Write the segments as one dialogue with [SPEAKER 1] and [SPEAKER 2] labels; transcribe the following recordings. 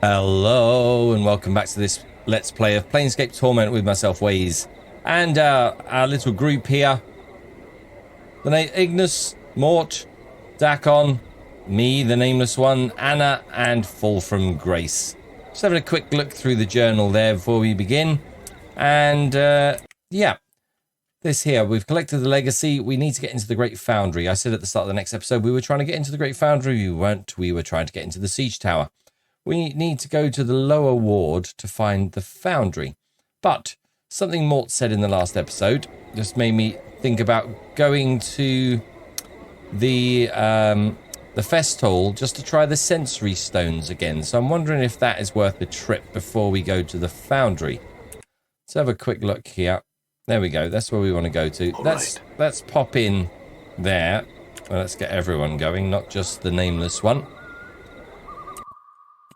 [SPEAKER 1] Hello and welcome back to this Let's Play of Planescape Torment with myself, Waze, and our little group here. The name Ignis, Mort, Dakon, me, the Nameless One, Anna, and Fall from Grace. Just having a quick look through the journal there before we begin. And yeah, this here, we've collected the legacy. We need to get into the Great Foundry. I said at the start of the next episode we were trying to get into the Great Foundry. We weren't. We were trying to get into the Siege Tower. We need to go to the lower ward to find the Foundry. But something Mort said in the last episode just made me think about going to the Fest Hall just to try the sensory stones again. So I'm wondering if that is worth a trip before we go to the Foundry. Let's have a quick look here. There we go. That's where we want to go to. Let's pop in there. Well, let's get everyone going, not just the Nameless One.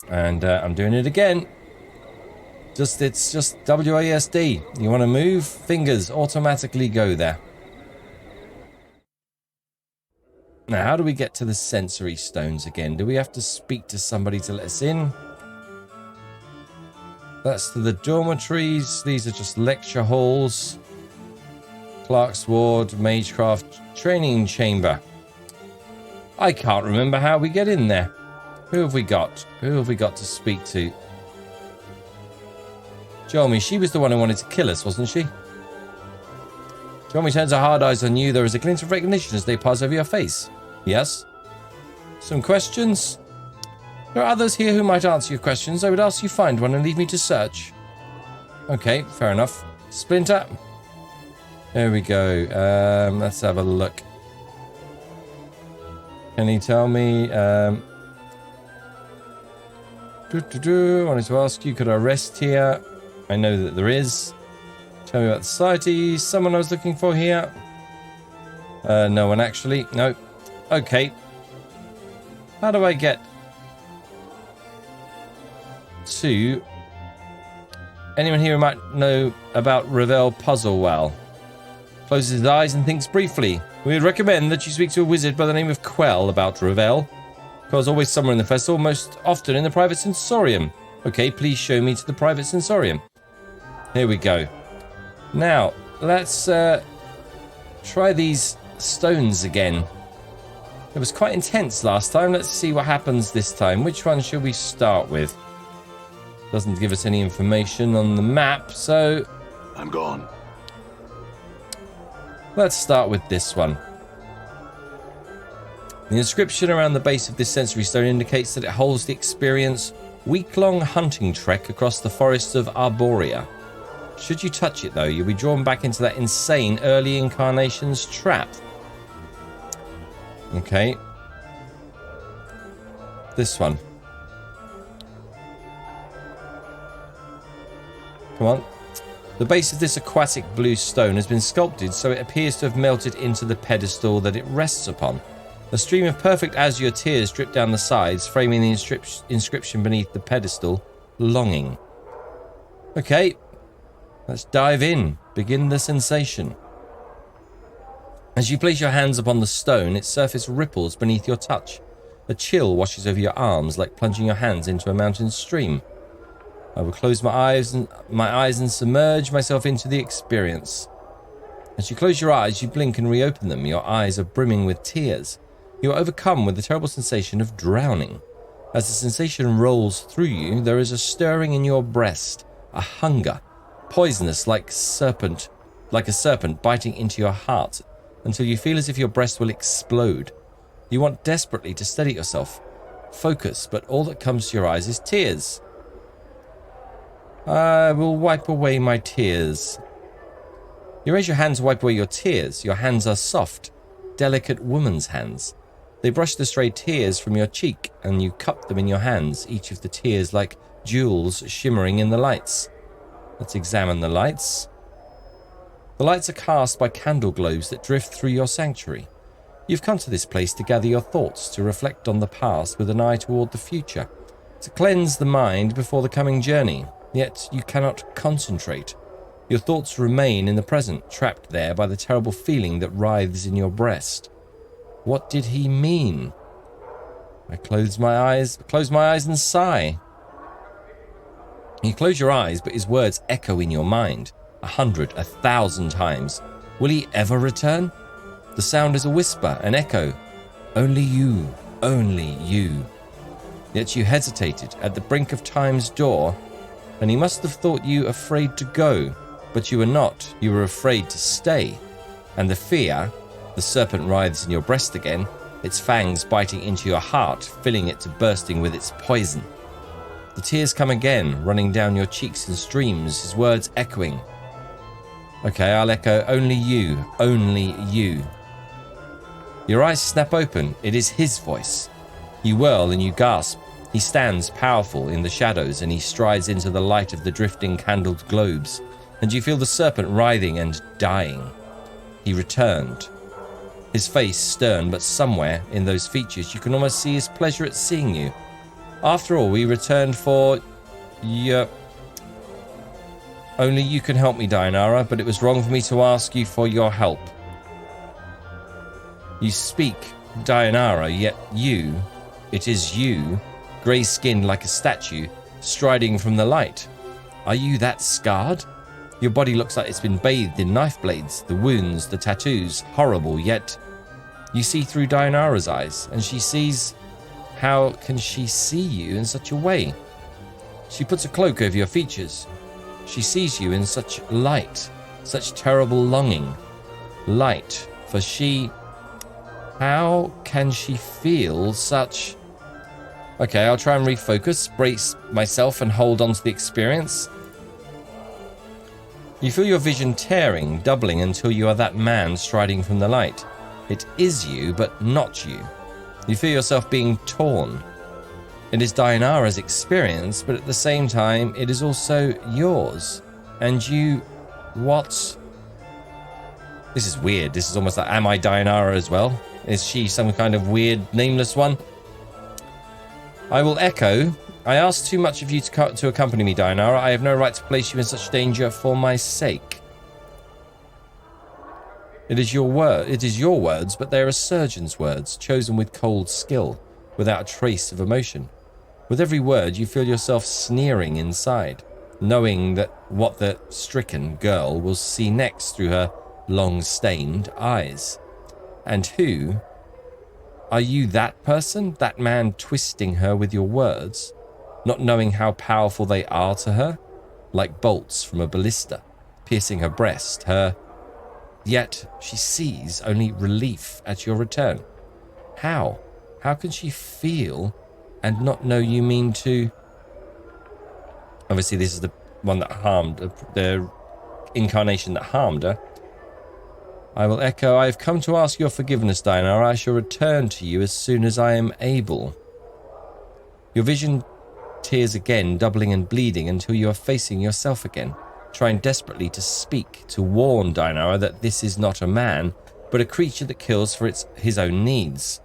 [SPEAKER 1] And I'm doing it again. It's just WASD. You want to move? Fingers automatically go there. Now, how do we get to the sensory stones again? Do we have to speak to somebody to let us in? That's to the dormitories. These are just lecture halls. Clark's Ward, Magecraft, Training Chamber. I can't remember how we get in there. Who have we got? Who have we got to speak to? Jomi, she was the one who wanted to kill us, wasn't she? Jomi turns her hard eyes on you. There is a glint of recognition as they pass over your face. Yes? Some questions? There are others here who might answer your questions. I would ask you find one and leave me to search. Okay, fair enough. Splinter. There we go. Let's have a look. Can you tell me... I wanted to ask you, could I rest here? I know that there is. Tell me about the society. Someone I was looking for here. No one actually. No. Okay. How do I get to anyone here who might know about Ravel Puzzlewell? Closes his eyes and thinks briefly. We would recommend that you speak to a wizard by the name of Quell about Ravel. Because always somewhere in the festival, most often in the private sensorium. Okay, please show me to the private sensorium. Here we go. Now, let's try these stones again. It was quite intense last time. Let's see what happens this time. Which one should we start with? Doesn't give us any information on the map, so...
[SPEAKER 2] I'm gone.
[SPEAKER 1] Let's start with this one. The inscription around the base of this sensory stone indicates that it holds the experience week-long hunting trek across the forests of Arborea. Should you touch it, though, you'll be drawn back into that insane early incarnations trap. Okay. This one. Come on. The base of this aquatic blue stone has been sculpted so it appears to have melted into the pedestal that it rests upon. A stream of perfect azure tears drip down the sides, framing the inscription beneath the pedestal, longing. Okay, let's dive in. Begin the sensation. As you place your hands upon the stone, its surface ripples beneath your touch. A chill washes over your arms like plunging your hands into a mountain stream. I will close my eyes and submerge myself into the experience. As you close your eyes, you blink and reopen them. Your eyes are brimming with tears. You are overcome with the terrible sensation of drowning. As the sensation rolls through you, there is a stirring in your breast, a hunger, poisonous like a serpent biting into your heart, until you feel as if your breast will explode. You want desperately to steady yourself, focus, but all that comes to your eyes is tears. I will wipe away my tears. You raise your hands to wipe away your tears. Your hands are soft, delicate woman's hands. They brush the stray tears from your cheek, and you cup them in your hands, each of the tears like jewels shimmering in the lights. Let's examine the lights. The lights are cast by candle globes that drift through your sanctuary. You've come to this place to gather your thoughts, to reflect on the past with an eye toward the future, to cleanse the mind before the coming journey. Yet you cannot concentrate. Your thoughts remain in the present, trapped there by the terrible feeling that writhes in your breast. What did he mean? I close my eyes and sigh. You close your eyes, but his words echo in your mind 100, 1,000 times. Will he ever return? The sound is a whisper, an echo. Only you, only you. Yet you hesitated at the brink of time's door, and he must have thought you afraid to go, but you were not. You were afraid to stay. And the fear, the serpent writhes in your breast again, its fangs biting into your heart, filling it to bursting with its poison. The tears come again, running down your cheeks in streams, his words echoing. Okay, I'll echo, only you, only you. Your eyes snap open, it is his voice. You whirl and you gasp. He stands powerful in the shadows and he strides into the light of the drifting candled globes, and you feel the serpent writhing and dying. He returned. His face stern, but somewhere in those features you can almost see his pleasure at seeing you. After all, we returned for... Only you can help me, Dainara, but it was wrong for me to ask you for your help. You speak, Dainara, yet you, it is you, grey-skinned like a statue, striding from the light. Are you that scarred? Your body looks like it's been bathed in knife blades, the wounds, the tattoos, horrible, yet you see through Dainara's eyes, and she sees... How can she see you in such a way? She puts a cloak over your features. She sees you in such light, such terrible longing. Light, for she... How can she feel such... Okay, I'll try and refocus, brace myself and hold on to the experience. You feel your vision tearing, doubling until you are that man striding from the light. It is you, but not you. You feel yourself being torn. It is Dainara's experience, but at the same time, it is also yours. And you... What? This is weird. This is almost like, am I Dainara as well? Is she some kind of weird, nameless one? I will echo. I ask too much of you to accompany me, Dainara. I have no right to place you in such danger for my sake. It is your words, but they are a surgeon's words, chosen with cold skill, without a trace of emotion. With every word, you feel yourself sneering inside, knowing that what the stricken girl will see next through her long-stained eyes. And who? Are you that person, that man twisting her with your words, not knowing how powerful they are to her, like bolts from a ballista, piercing her breast, her... Yet she sees only relief at your return. How? How can she feel and not know you mean to... Obviously, this is the one that harmed, the incarnation that harmed her. I will echo, I have come to ask your forgiveness, Dainara. I shall return to you as soon as I am able. Your vision tears again, doubling and bleeding until you are facing yourself again, trying desperately to speak, to warn Dainara that this is not a man, but a creature that kills for his own needs.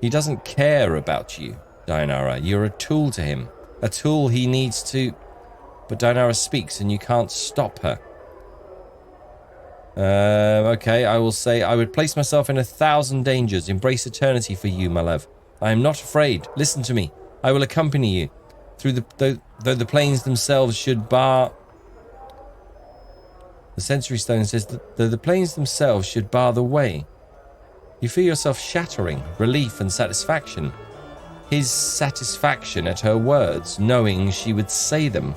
[SPEAKER 1] He doesn't care about you, Dainara. You're a tool to him, a tool he needs to... But Dainara speaks and you can't stop her. Okay, I will say, I would place myself in 1,000 dangers, embrace eternity for you, my love. I am not afraid. Listen to me. I will accompany you. Though the plains themselves should bar... The Sensory Stone says that though the plains themselves should bar the way. You feel yourself shattering, relief and satisfaction. His satisfaction at her words, knowing she would say them.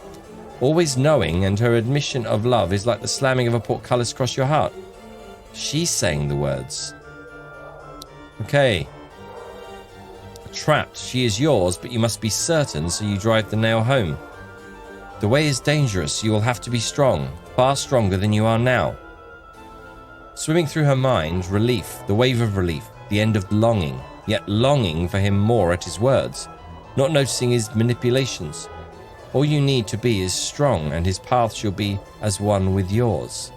[SPEAKER 1] Always knowing, and her admission of love is like the slamming of a portcullis across your heart. She's saying the words. Okay. Trapped, she is yours, but you must be certain, so you drive the nail home. The way is dangerous, you will have to be strong, far stronger than you are now. Swimming through her mind, relief, the wave of relief, the end of longing, yet longing for him more at his words, not noticing his manipulations. All you need to be is strong, and his path shall be as one with yours.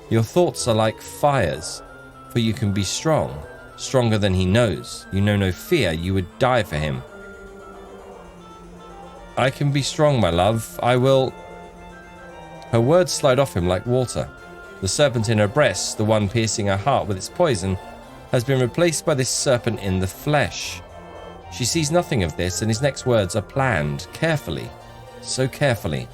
[SPEAKER 1] Your thoughts are like fires, for you can be strong, stronger than he knows. You know no fear, you would die for him. I can be strong, my love, I will... Her words slide off him like water. The serpent in her breast, the one piercing her heart with its poison, has been replaced by this serpent in the flesh. She sees nothing of this, and his next words are planned, carefully, so carefully.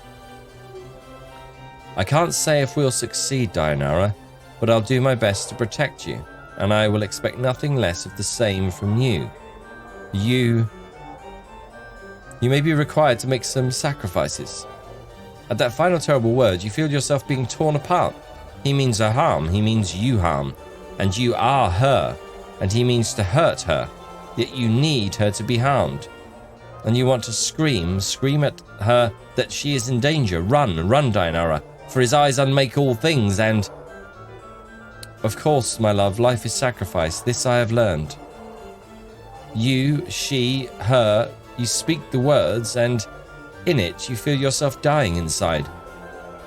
[SPEAKER 1] I can't say if we'll succeed, Dayanara, but I'll do my best to protect you, and I will expect nothing less of the same from you. You may be required to make some sacrifices. At that final terrible word, you feel yourself being torn apart. He means her harm, he means you harm, and you are her, and he means to hurt her, yet you need her to be harmed. And you want to scream at her that she is in danger. Run, Dayanara, for his eyes unmake all things, and... Of course, my love, life is sacrifice, this I have learned. You, she, her, you speak the words, and in it you feel yourself dying inside.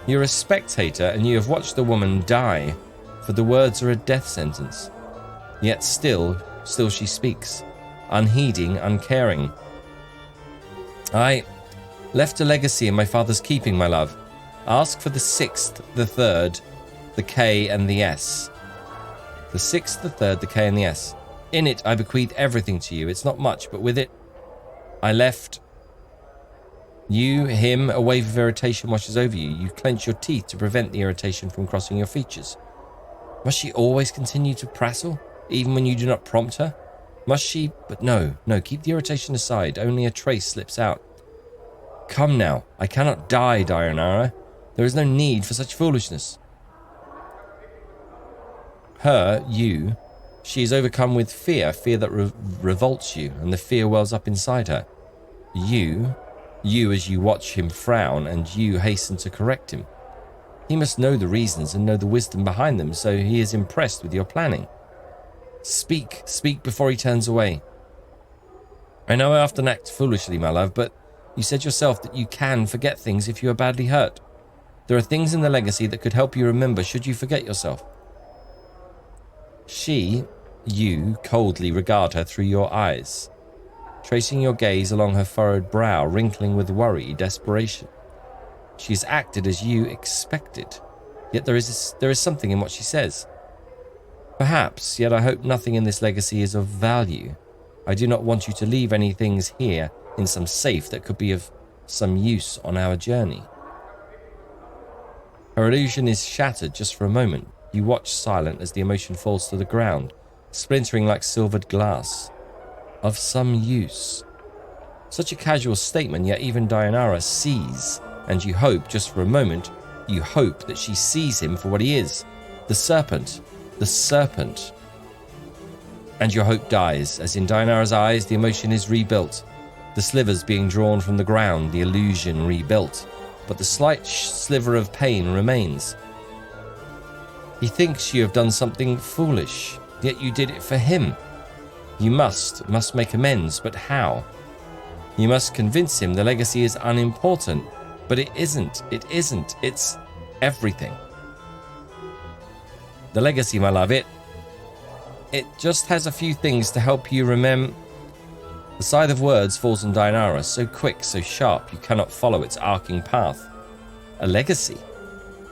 [SPEAKER 1] You're a spectator, and you have watched the woman die, for the words are a death sentence. Yet still she speaks, unheeding, uncaring. I left a legacy in my father's keeping, my love. Ask for the 6th, the 3rd, the K and the S. The 6th, the 3rd, the K and the S. In it, I bequeath everything to you. It's not much, but with it, I left you, him, a wave of irritation washes over you. You clench your teeth to prevent the irritation from crossing your features. Must she always continue to prattle, even when you do not prompt her? Must she? But no, keep the irritation aside. Only a trace slips out. Come now, I cannot die, Dayanara. There is no need for such foolishness. Her, you, she is overcome with fear that revolts you, and the fear wells up inside her. You as you watch him frown, and you hasten to correct him. He must know the reasons and know the wisdom behind them, so he is impressed with your planning. Speak before he turns away. I know I often act foolishly, my love, but you said yourself that you can forget things if you are badly hurt. There are things in the legacy that could help you remember should you forget yourself. You coldly regard her through your eyes, tracing your gaze along her furrowed brow, wrinkling with worry, desperation. She has acted as you expected, yet there is something in what she says. Perhaps, yet I hope nothing in this legacy is of value. I do not want you to leave any things here in some safe that could be of some use on our journey. Her illusion is shattered just for a moment. You watch silent as the emotion falls to the ground, splintering like silvered glass. Of some use. Such a casual statement, yet even Dayanara sees, and you hope, just for a moment, you hope that she sees him for what he is. The serpent. And your hope dies, as in Dayanara's eyes the emotion is rebuilt. The slivers being drawn from the ground, the illusion rebuilt. But the slight sliver of pain remains. He thinks you have done something foolish, yet you did it for him. You must make amends, but how? You must convince him the legacy is unimportant, but it isn't, it's everything. The legacy, my love, it just has a few things to help you remember. The scythe of words falls on Dayanara, so quick, so sharp, you cannot follow its arcing path. A legacy?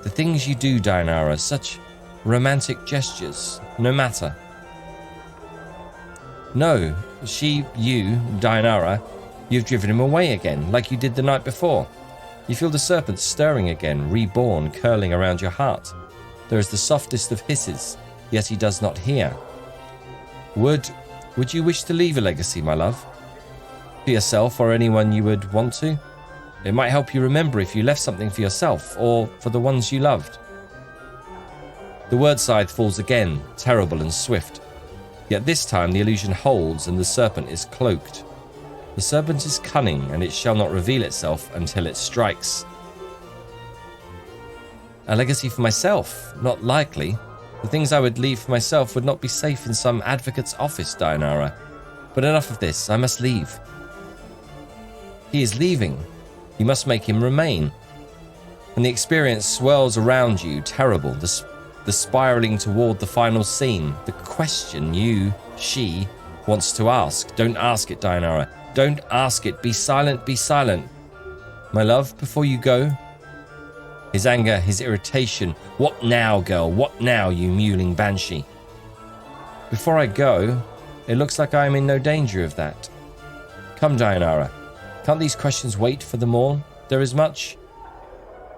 [SPEAKER 1] The things you do, Dayanara, such romantic gestures, no matter. No, you, Dayanara, you've driven him away again, like you did the night before. You feel the serpent stirring again, reborn, curling around your heart. There is the softest of hisses, yet he does not hear. Would you wish to leave a legacy, my love? For yourself or anyone you would want to? It might help you remember if you left something for yourself or for the ones you loved. The word scythe falls again, terrible and swift. Yet this time the illusion holds and the serpent is cloaked. The serpent is cunning, and it shall not reveal itself until it strikes. A legacy for myself? Not likely. The things I would leave for myself would not be safe in some advocate's office, Dayanara. But enough of this, I must leave. He is leaving. You must make him remain. And the experience swirls around you, terrible, the spiraling toward the final scene, the question she, wants to ask. Don't ask it, Dayanara. Don't ask it. Be silent, be silent. My love, before you go. His anger, his irritation. What now, girl? What now, you mewling banshee? Before I go, it looks like I am in no danger of that. Come, Dayanara. Can't these questions wait for the morn? There is much.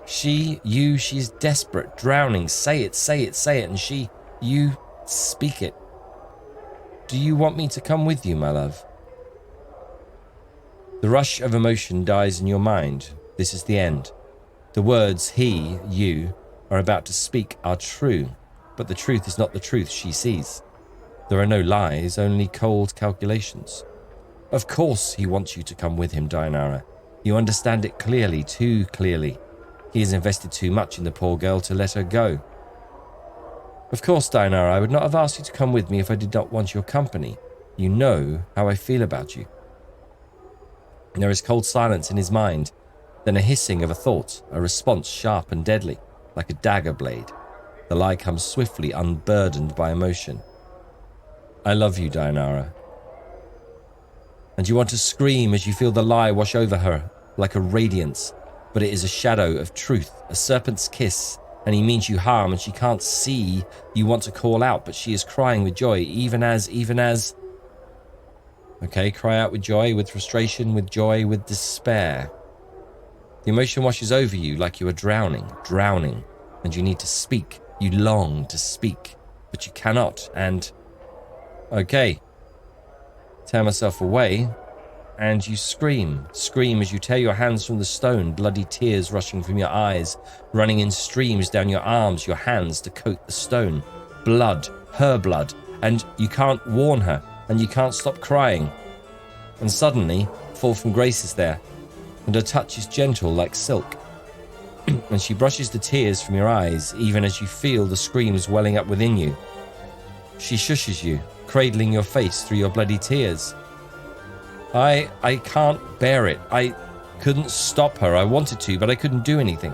[SPEAKER 1] She's desperate, drowning. Say it, say it, say it. And you, speak it. Do you want me to come with you, my love? The rush of emotion dies in your mind. This is the end. The words he, you, are about to speak are true, but the truth is not the truth she sees. There are no lies, only cold calculations. Of course he wants you to come with him, Dianara. You understand it clearly, too clearly. He has invested too much in the poor girl to let her go. Of course, Dianara, I would not have asked you to come with me if I did not want your company. You know how I feel about you. There is cold silence in his mind, then a hissing of a thought, a response sharp and deadly, like a dagger blade. The lie comes swiftly, unburdened by emotion. I love you, Dianara. And you want to scream as you feel the lie wash over her, like a radiance, but it is a shadow of truth, a serpent's kiss, and he means you harm and she can't see. You want to call out, but she is crying with joy, even as... Okay, cry out with joy, with frustration, with joy, with despair. The emotion washes over you like you are drowning, and you need to speak. You long to speak, but you cannot, and... Okay. Tear myself away, and you scream as you tear your hands from the stone, bloody tears rushing from your eyes, running in streams down your arms, your hands to coat the stone. Blood, her blood, and you can't warn her, and you can't stop crying. And suddenly, Fall from Grace is there, and her touch is gentle like silk. And she brushes the tears from your eyes, even as you feel the screams welling up within you. She shushes you, cradling your face through your bloody tears. I can't bear it. I couldn't stop her. I wanted to, but I couldn't do anything.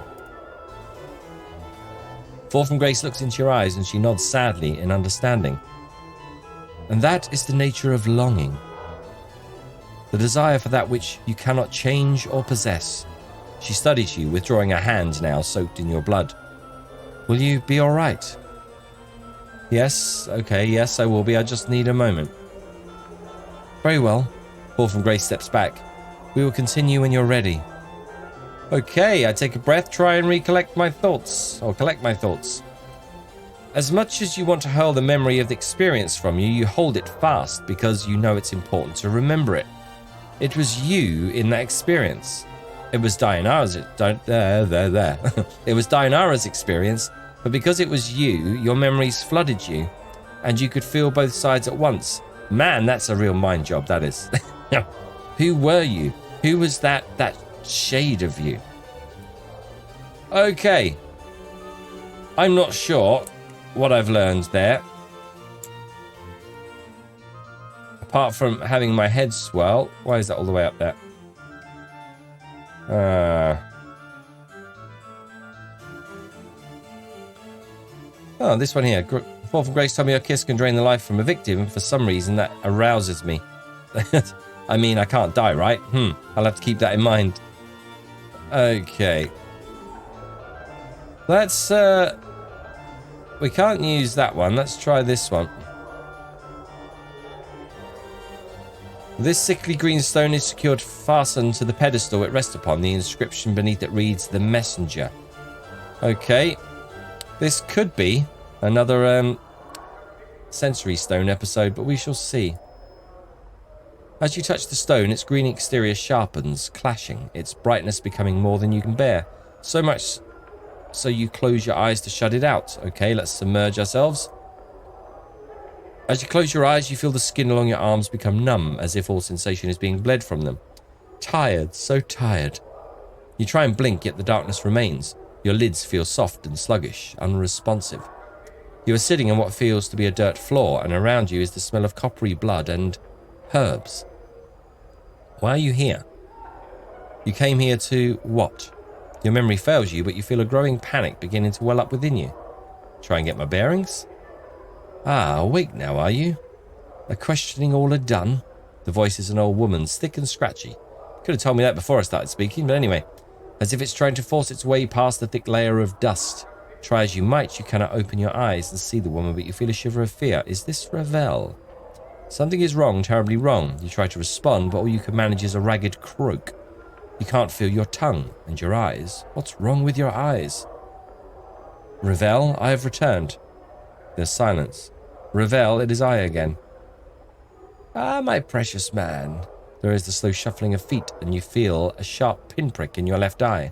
[SPEAKER 1] Fall from Grace looks into your eyes and she nods sadly in understanding. And that is the nature of longing. The desire for that which you cannot change or possess. She studies you, withdrawing her hand now soaked in your blood. Will you be all right? Yes, okay, yes, I will be. I just need a moment. Very well. Fall from Grace steps back. We will continue when you're ready. Okay, I take a breath, try and collect my thoughts. As much as you want to hurl the memory of the experience from you, you hold it fast because you know it's important to remember it. It was you in that experience. It was Dianara's. It was Dianara's experience, but because it was you, your memories flooded you, and you could feel both sides at once. Man, that's a real mind job, that is. Who were you? Who was that shade of you? Okay. I'm not sure what I've learned there. Apart from having my head swell. Why is that all the way up there? Oh, this one here. Fall from Grace told me a kiss can drain the life from a victim. For some reason, that arouses me. I mean, I can't die, right? I'll have to keep that in mind. Okay. Let's, we can't use that one. Let's try this one. This sickly green stone is secured fastened to the pedestal it rests upon. The inscription beneath it reads, The Messenger. Okay. This could be another sensory stone episode, but we shall see. As you touch the stone, its green exterior sharpens, clashing, its brightness becoming more than you can bear. So much so you close your eyes to shut it out. Okay, let's submerge ourselves. As you close your eyes, you feel the skin along your arms become numb, as if all sensation is being bled from them. Tired, so tired. You try and blink, yet the darkness remains. Your lids feel soft and sluggish, unresponsive. You are sitting on what feels to be a dirt floor, and around you is the smell of coppery blood and herbs. Why are you here? You came here to what? Your memory fails you, but you feel a growing panic beginning to well up within you. Try and get my bearings? Ah, awake now, are you? A questioning all are done? The voice is an old woman's, thick and scratchy. Could have told me that before I started speaking, but anyway. As if it's trying to force its way past the thick layer of dust. Try as you might, you cannot open your eyes and see the woman, but you feel a shiver of fear. Is this Ravel? Something is wrong, terribly wrong. You try to respond, but all you can manage is a ragged croak. You can't feel your tongue and your eyes. What's wrong with your eyes? Ravel, I have returned. There's silence. Ravel, it is I again. Ah, my precious man. There is the slow shuffling of feet, and you feel a sharp pinprick in your left eye.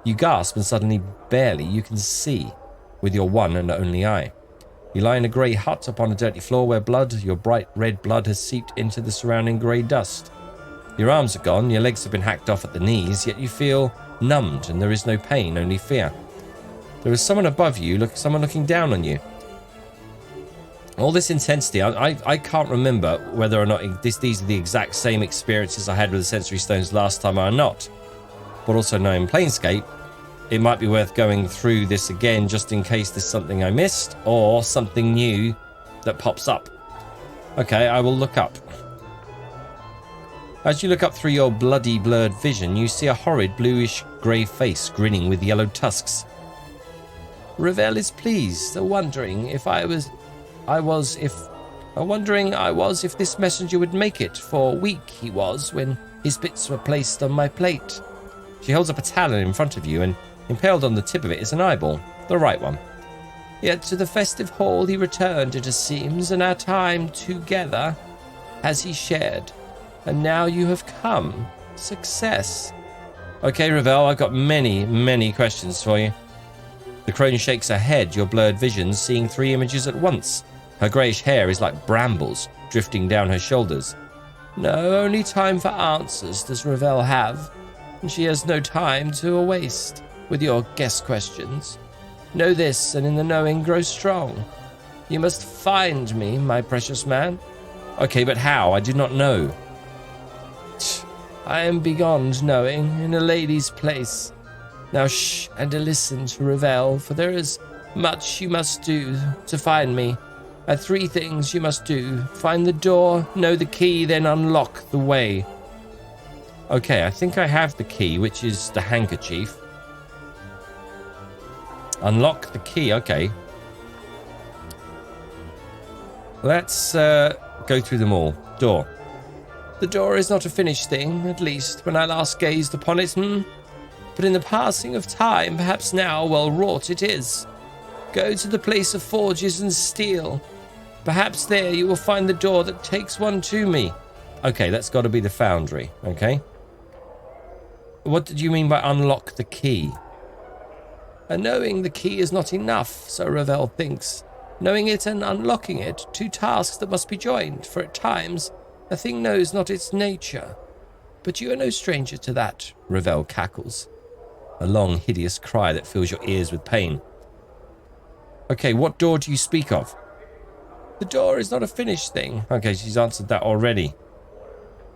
[SPEAKER 1] You gasp, and suddenly, barely, you can see with your one and only eye. You lie in a grey hut upon a dirty floor where your bright red blood has seeped into the surrounding grey dust. Your arms are gone, your legs have been hacked off at the knees, yet you feel numbed, and there is no pain, only fear. There is someone above you, someone looking down on you. All this intensity, I can't remember whether or not these are the exact same experiences I had with the sensory stones last time or not. But also knowing Planescape, it might be worth going through this again just in case there's something I missed or something new that pops up. Okay, I will look up. As you look up through your bloody blurred vision, you see a horrid bluish grey face grinning with yellow tusks. Ravel is pleased, wondering if this messenger would make it, for weak he was when his bits were placed on my plate. She holds up a talon in front of you, and impaled on the tip of it is an eyeball, the right one. Yet to the festive hall he returned, it seems, and our time together has he shared. And now you have come. Success. Okay, Ravel, I've got many, many questions for you. The crone shakes her head, your blurred vision seeing 3 images at once. Her greyish hair is like brambles drifting down her shoulders. No, only time for answers does Ravel have, and she has no time to waste with your guess questions. Know this, and in the knowing grow strong. You must find me, my precious man. Okay, but how? I do not know. I am beyond knowing, in a lady's place. Now shh, and listen to Ravel, for there is much you must do to find me. And 3 things you must do. Find the door, know the key, then unlock the way. Okay, I think I have the key, which is the handkerchief. Unlock the key, okay. Let's go through them all. Door. The door is not a finished thing, at least when I last gazed upon it, But in the passing of time, perhaps now well wrought it is. Go to the place of forges and steel. Perhaps there you will find the door that takes one to me. Okay, that's got to be the Foundry, okay? What did you mean by unlock the key? And knowing the key is not enough, so Ravel thinks. Knowing it and unlocking it, 2 tasks that must be joined, for at times a thing knows not its nature. But you are no stranger to that, Ravel cackles. A long, hideous cry that fills your ears with pain. Okay, what door do you speak of? The door is not a finished thing. Okay, she's answered that already.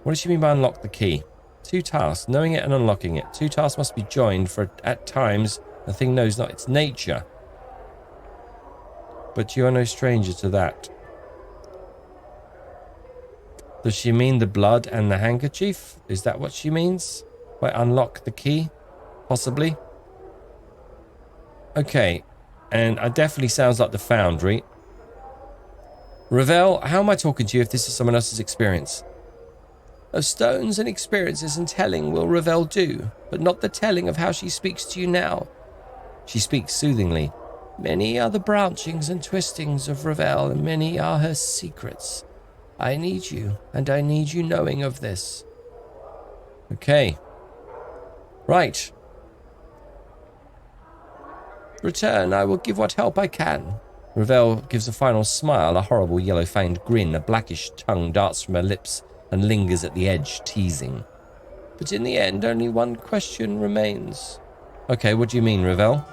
[SPEAKER 1] What does she mean by unlock the key? 2 tasks, knowing it and unlocking it. 2 tasks must be joined, for at times a thing knows not its nature. But you are no stranger to that. Does she mean the blood and the handkerchief? Is that what she means? By unlock the key? Possibly. Okay, and it definitely sounds like the Foundry. Ravel, how am I talking to you if this is someone else's experience? Of stones and experiences and telling will Ravel do, but not the telling of how she speaks to you now. She speaks soothingly. Many are the branchings and twistings of Ravel, and many are her secrets. I need you, and I need you knowing of this. Okay. Right. Return, I will give what help I can. Ravel gives a final smile, a horrible yellow-fanged grin, a blackish tongue darts from her lips and lingers at the edge, teasing. But in the end, only one question remains. Okay, what do you mean, Ravel?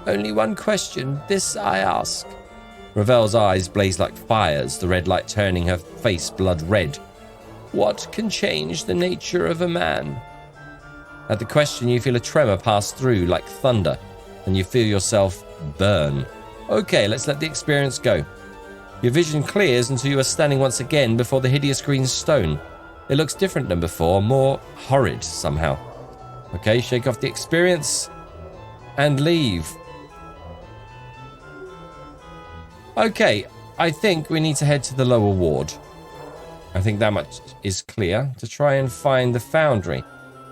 [SPEAKER 1] Only one question, this I ask. Ravel's eyes blaze like fires, the red light turning her face blood red. What can change the nature of a man? At the question, you feel a tremor pass through like thunder, and you feel yourself burn. Okay, let's let the experience go. Your vision clears until you are standing once again before the hideous green stone. It looks different than before, more horrid somehow. Okay, shake off the experience and leave. Okay, I think we need to head to the lower ward. I think that much is clear, to try and find the Foundry.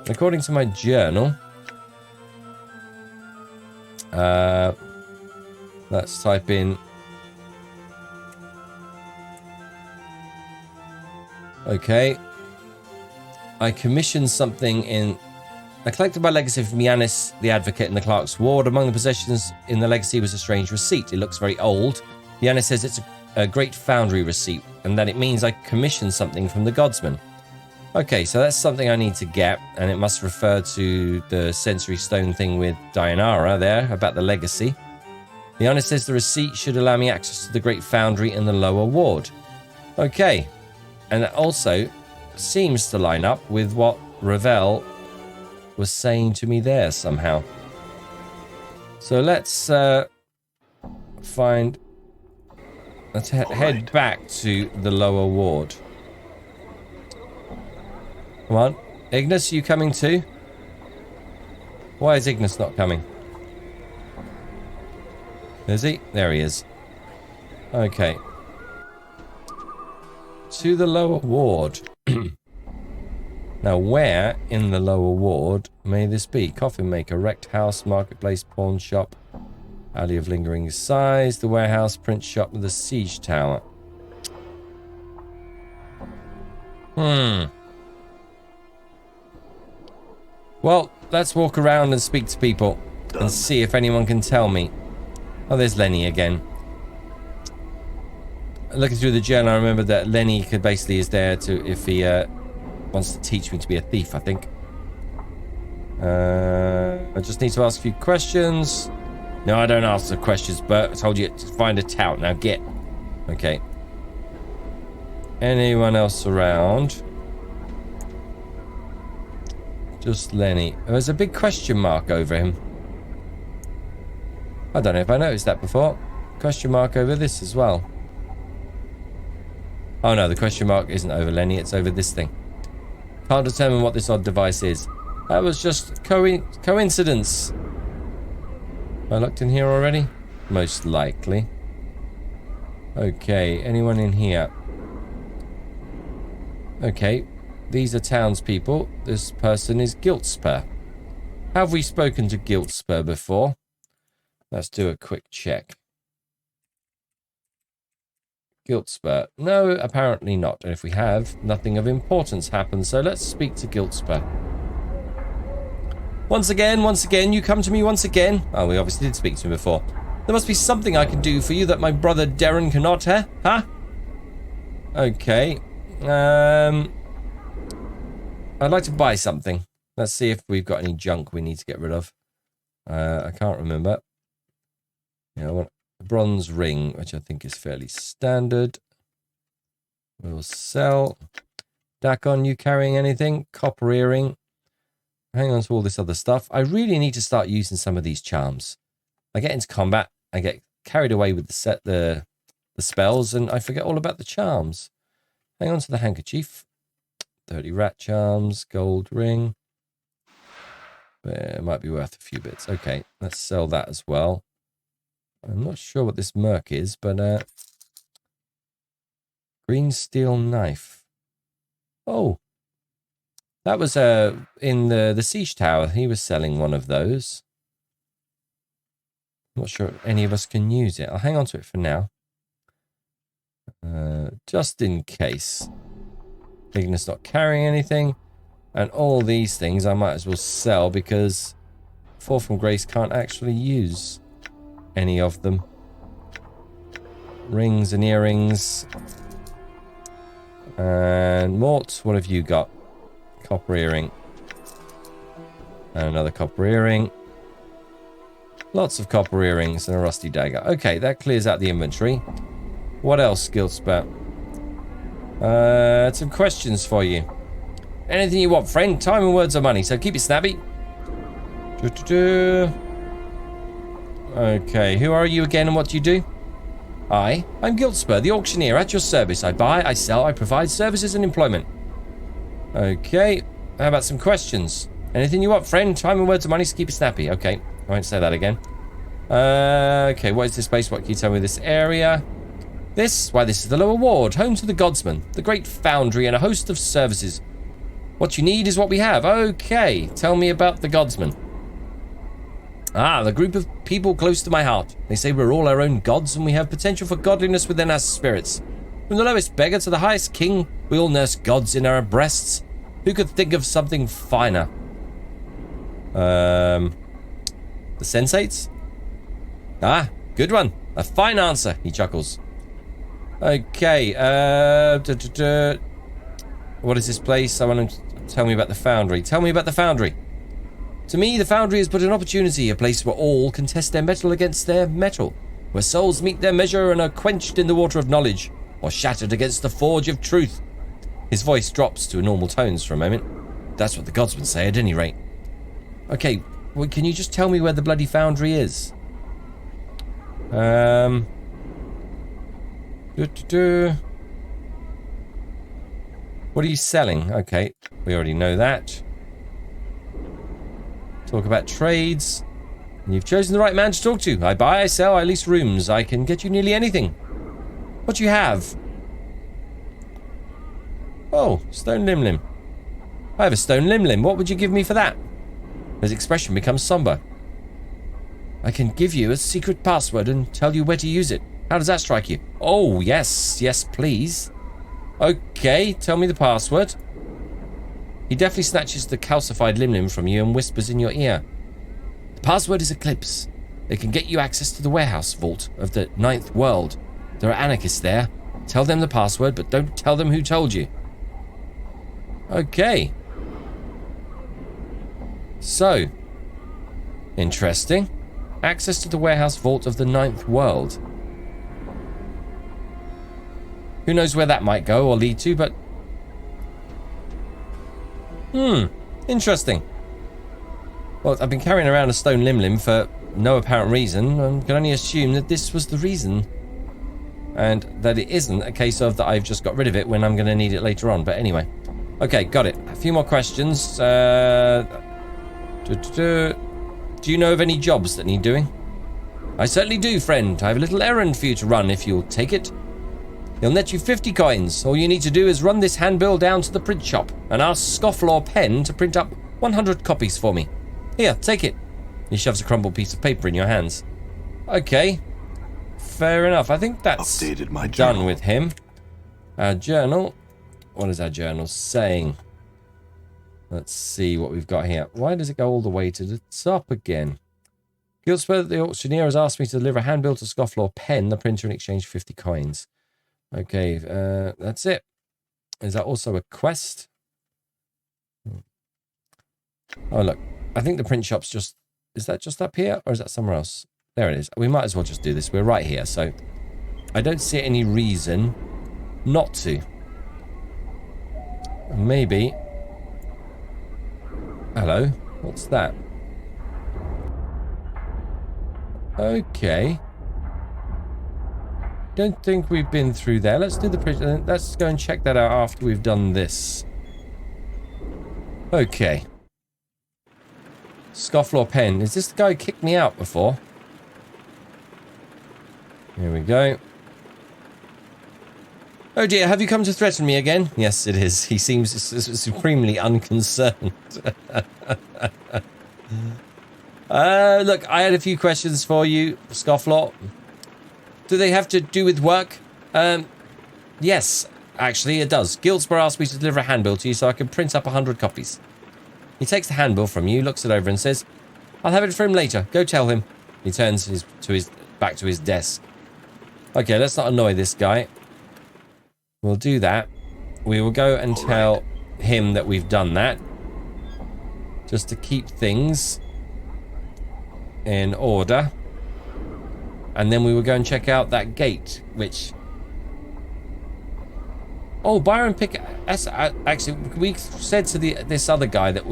[SPEAKER 1] According to my journal, let's type in. Okay. I commissioned something in. I collected my legacy from Yanis, the advocate in the clerk's ward. Among the possessions in the legacy was a strange receipt. It looks very old. Yanis says it's a great Foundry receipt, and that it means I commissioned something from the Godsman. Okay, so that's something I need to get, and it must refer to the sensory stone thing with Dianara there, about the legacy. Yanis says the receipt should allow me access to the great Foundry in the lower ward. Okay, and it also seems to line up with what Ravel was saying to me there somehow. So let's find. Let's head back to the lower ward. Come on, Ignis, you coming too? Why is Ignis not coming? Is he? There he is. Okay. To the lower ward. Now, where in the lower ward may this be? Coffin maker, wrecked house, marketplace, pawn shop, alley of lingering sighs, the warehouse, print shop, the siege tower. Well, let's walk around and speak to people and see if anyone can tell me. Oh, there's Lenny again. Looking through the journal, I remember that Lenny basically is there to, if he wants to teach me to be a thief, I think. I just need to ask a few questions. No, I don't ask the questions, but I told you to find a tout. Now get. Okay. Anyone else around? Just Lenny. There's a big question mark over him. I don't know if I noticed that before. Question mark over this as well. Oh no, the question mark isn't over Lenny, it's over this thing. Can't determine what this odd device is. That was just coincidence. Have I looked in here already? Most likely. Okay, anyone in here? Okay, these are townspeople. This person is Giltspur. Have we spoken to Giltspur before? Let's do a quick check. Giltspur. No, apparently not. And if we have, nothing of importance happened. So let's speak to Giltspur. Once again, you come to me once again. Oh, we obviously did speak to him before. There must be something I can do for you that my brother Darren cannot, huh? Huh? Okay. I'd like to buy something. Let's see if we've got any junk we need to get rid of. I can't remember. Yeah, I want a bronze ring, which I think is fairly standard. We'll sell. Dakon, you carrying anything? Copper earring. Hang on to all this other stuff. I really need to start using some of these charms. I get into combat, I get carried away with the spells, and I forget all about the charms. Hang on to the handkerchief. 30 rat charms, gold ring. It might be worth a few bits. Okay, let's sell that as well. I'm not sure what this merc is, but green steel knife. Oh, that was in the siege tower. He was selling one of those. I'm not sure if any of us can use it. I'll hang on to it for now. Just in case. Ignis not carrying anything. And all these things I might as well sell because Fall from Grace can't actually use any of them. Rings and earrings. And Mort, what have you got? Copper earring. And another copper earring. Lots of copper earrings and a rusty dagger. Okay, that clears out the inventory. What else, Giltspur? Some questions for you. Anything you want, friend. Time and words are money, so keep it snappy. Okay, who are you again and what do you do? I'm Giltspur, the auctioneer, at your service. I buy, I sell, I provide services and employment. Okay, how about some questions? Anything you want, friend. Time and words are money, so keep it snappy. Okay, I won't say that again. Okay, what is this place? What can you tell me this area? Why, this is the lower ward, home to the Godsman, the great Foundry, and a host of services. What you need is what we have. Okay, tell me about the Godsman. Ah, the group of people close to my heart. They say we're all our own gods, and we have potential for godliness within our spirits. From the lowest beggar to the highest king, we all nurse gods in our breasts. Who could think of something finer? The Sensates? Ah, good one. A fine answer, he chuckles. Okay, what is this place? I want to tell me about the Foundry. Tell me about the Foundry. To me, the Foundry is but an opportunity, a place where all can test their metal against their metal, where souls meet their measure and are quenched in the water of knowledge, or shattered against the forge of truth. His voice drops to normal tones for a moment. That's what the godsmen say at any rate. Okay, well, can you just tell me where the bloody Foundry is? What are you selling? Okay, we already know that. Talk about trades. You've chosen the right man to talk to. I buy, I sell, I lease rooms. I can get you nearly anything. What do you have? Oh, stone limb. I have a stone limb. What would you give me for that? His expression becomes somber. I can give you a secret password and tell you where to use it. How does that strike you? Oh, yes, please. Okay, tell me the password. He deftly snatches the calcified limb from you and whispers in your ear. The password is Eclipse. It can get you access to the warehouse vault of the 9th world. There are anarchists there. Tell them the password, but don't tell them who told you. Okay. So, interesting. Access to the warehouse vault of the 9th world. Who knows where that might go or lead to, but... interesting. Well, I've been carrying around a stone limb for no apparent reason. I can only assume that this was the reason. And that it isn't a case of that I've just got rid of it when I'm going to need it later on. But anyway. Okay, got it. A few more questions. Do you know of any jobs that need doing? I certainly do, friend. I have a little errand for you to run if you'll take it. He'll net you 50 coins. All you need to do is run this handbill down to the print shop and ask Scofflaw Penn to print up 100 copies for me. Here, take it. He shoves a crumpled piece of paper in your hands. Okay. Fair enough. I think that's done with him. Our journal. What is our journal saying? Let's see what we've got here. Why does it go all the way to the top again? Giltspur, the auctioneer, has asked me to deliver a handbill to Scofflaw Penn, the printer, in exchange for 50 coins. Okay, that's it. Is that also a quest? Oh, look. I think the print shop's just... Is that just up here, or is that somewhere else? There it is. We might as well just do this. We're right here, so... I don't see any reason not to. Maybe... Hello? What's that? Okay. Don't think we've been through there. Let's do the print. Let's go and check that out after we've done this. Okay. Scofflaw Penn. Is this the guy who kicked me out before? Here we go. Oh dear, have you come to threaten me again? Yes, it is. He seems supremely unconcerned. Look, I had a few questions for you, Scofflaw. Do they have to do with work? Yes, actually it does. Giltspur asked me to deliver a handbill to you so I can print up 100 copies. He takes the handbill from you, looks it over and says, I'll have it for him later. Go tell him. He turns back to his desk. Okay, let's not annoy this guy. We'll do that. We will go and tell him that we've done that. Just to keep things in order. And then we will go and check out that gate, which... Oh, Byron Pickett. Actually, we said to this other guy that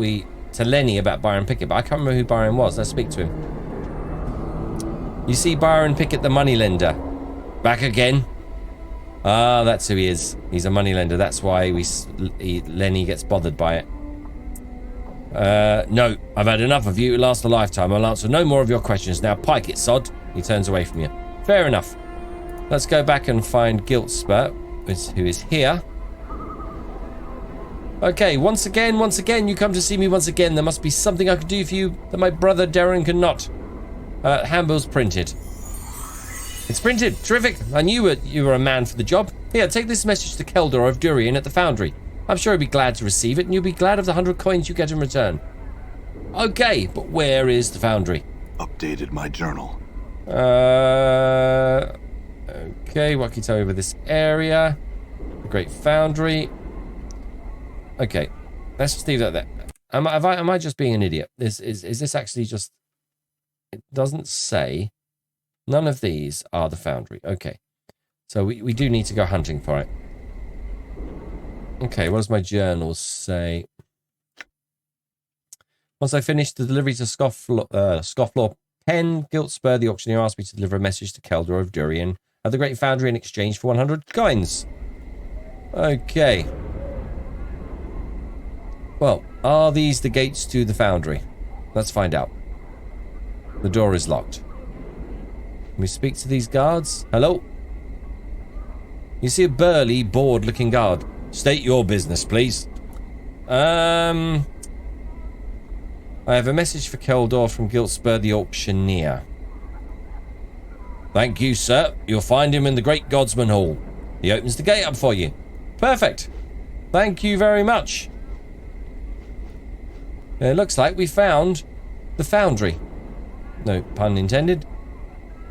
[SPEAKER 1] to Lenny about Byron Pickett, but I can't remember who Byron was. Let's speak to him. You see Byron Pickett, the moneylender. Back again? Ah, that's who he is. He's a moneylender. That's why Lenny gets bothered by it. No, I've had enough of you. It lasts a lifetime. I'll answer no more of your questions. Now, pike it, sod. He turns away from you. Fair enough. Let's go back and find Giltspur, who is here. Okay, once again, you come to see me once again. There must be something I can do for you that my brother Darren cannot. Handbill's printed. It's printed. Terrific. I knew you were a man for the job. Here, take this message to Keldor of Durian at the Foundry. I'm sure he'll be glad to receive it, and you'll be glad of the 100 coins you get in return. Okay, but where is the Foundry?
[SPEAKER 2] Updated my journal.
[SPEAKER 1] Okay, what can you tell me about this area? The Great Foundry. Okay, let's just leave that there. Am I just being an idiot? Is this actually just... It doesn't say... None of these are the Foundry. Okay, so we do need to go hunting for it. Okay, what does my journal say? Once I finish the delivery to Scofflaw Penn, Giltspur, the auctioneer, asked me to deliver a message to Keldor of Durian at the Great Foundry in exchange for 100 coins. Okay. Well, are these the gates to the Foundry? Let's find out. The door is locked. Can we speak to these guards? Hello? You see a burly, bored-looking guard. State your business, please. I have a message for Keldor from Giltspur the auctioneer. Thank you, sir. You'll find him in the Great Godsman Hall. He opens the gate up for you. Perfect. Thank you very much. It looks like we found the Foundry. No pun intended.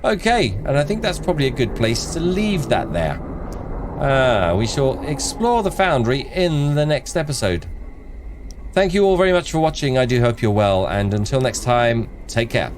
[SPEAKER 1] Okay, and I think that's probably a good place to leave that there. We shall explore the Foundry in the next episode. Thank you all very much for watching. I do hope you're well, and until next time, take care.